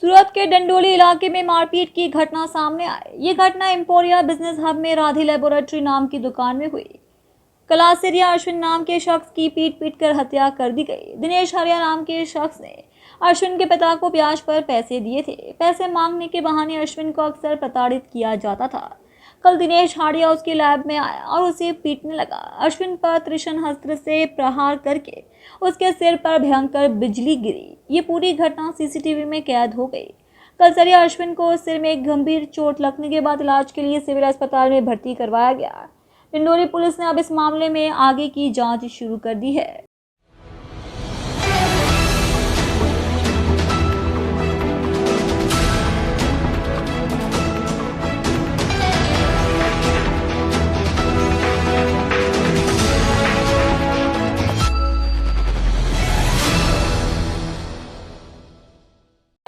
सूरत के डंडोली इलाके में मारपीट की घटना सामने आई। ये घटना एम्पोरिया बिजनेस हब में राधे लेबोरेटरी नाम की दुकान में हुई। कलासिरिया अश्विन नाम के शख्स की पीट कर हत्या कर दी गई। दिनेश हरिया नाम के शख्स ने अश्विन के पिता को ब्याज पर पैसे दिए थे। पैसे मांगने के बहाने अश्विन को अक्सर प्रताड़ित किया जाता था। कल दिनेश हाड़िया उसके लैब में आया और उसे पीटने लगा। अश्विन पर त्रिशण अस्त्र से प्रहार करके उसके सिर पर भयंकर बिजली गिरी। ये पूरी घटना सीसीटीवी में कैद हो गई। कल सरिया अश्विन को सिर में एक गंभीर चोट लगने के बाद इलाज के लिए सिविल अस्पताल में भर्ती करवाया गया। डिंडोरी पुलिस ने अब इस मामले में आगे की जांच शुरू कर दी है।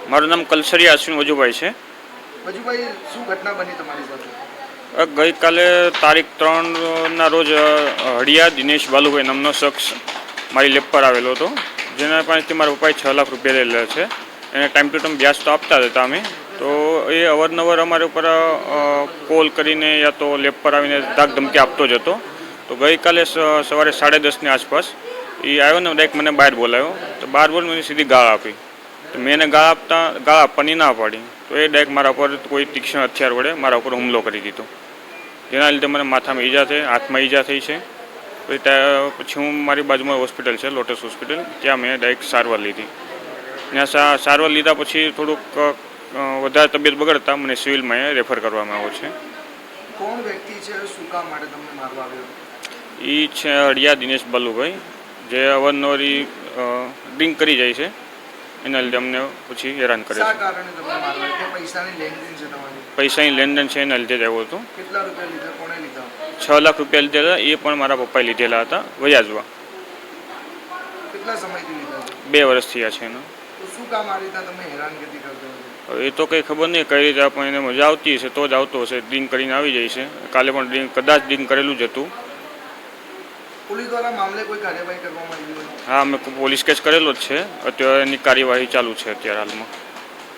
મારું નામ કલસરિયા અશ્વિન વજુભાઈ છે। વજુભાઈ શું ઘટના બની તમારી સાથે? ગઈકાલે તારીખ 3ના રોજ હળિયા દિનેશ બાલુભાઈ નામનો શખ્સ મારી લેબ પર આવેલો હતો, જેના પાસેથી મારા પપ્પાએ 6 લાખ રૂપિયા લેલા છે। એને ટાઈમ ટુ ટાઈમ વ્યાજ તો આપતા હતા અમે, તો એ અવારનવાર અમારા ઉપર કોલ કરીને યા તો લેબ પર આવીને ધાક ધમકી આપતો જ હતો। તો ગઈકાલે સવારે 10:30ની આસપાસ એ આવ્યો ને ડાયરેક્ટ મને બહાર બોલાવ્યો। તો બહાર બોલીને મને સીધી ગાળ આપી। તો મેં એને ગાળ આપવાની ના પાડી, તો એ ડાયરેક્ટ મારા ઉપર કોઈ તીક્ષ્ણ હથિયાર વડે મારા ઉપર હુમલો કરી દીધો, જેના લીધે મને માથામાં ઈજા થઈ, હાથમાં ઈજા થઈ છે। પછી હું મારી બાજુમાં હોસ્પિટલ છે લોટસ હોસ્પિટલ, ત્યાં મેં ડાયરેક્ટ સારવાર લીધી। ત્યાં સારવાર લીધા પછી થોડુંક વધારે તબિયત બગડતા મને સિવિલમાં રેફર કરવામાં આવ્યો છે। કોણ વ્યક્તિ છે, શું કામ માટે તમને મારવા આવ્યો? એ છે હળિયા દિનેશ બાલુભાઈ, જે અવારનવાર ડ્રિંક કરી જાય છે, એના લીધે અમને પછી હેરાન કરે શા છે। કારણે તમને મારવા આવ્યો? કે પૈસાની લેનદેન છે તમારી? પૈસાની લેનદેન છે એના લીધે જ આવ્યો હતો। કેટલા રૂપિયા લીધા, કોણે લીધા? 6 લાખ રૂપિયા લીધેલા, એ પણ મારા પપ્પાએ લીધેલા હતા વ્યાજમાં। કેટલા સમયથી લીધા છે? 2 વર્ષ થયા છે એના। તો શું કામ આ રીતના તમે હેરાનગતિ કરતો હતો? એ તો કંઈ ખબર નહીં કઈ રીતે, પણ એને મજા આવતી હશે તો જ આવતો હશે, ડ્રિંક કરીને આવી જાય છે। કાલે પણ કદાચ ડ્રિંક કરેલું જ હતું। પોલીસ દ્વારા મામલે કોઈ કાર્યવાહી કરવામાં આવી હોય? હા, અમે પોલીસ કેસ કરેલો જ છે, અત્યારે એની કાર્યવાહી ચાલુ છે અત્યારે હાલમાં।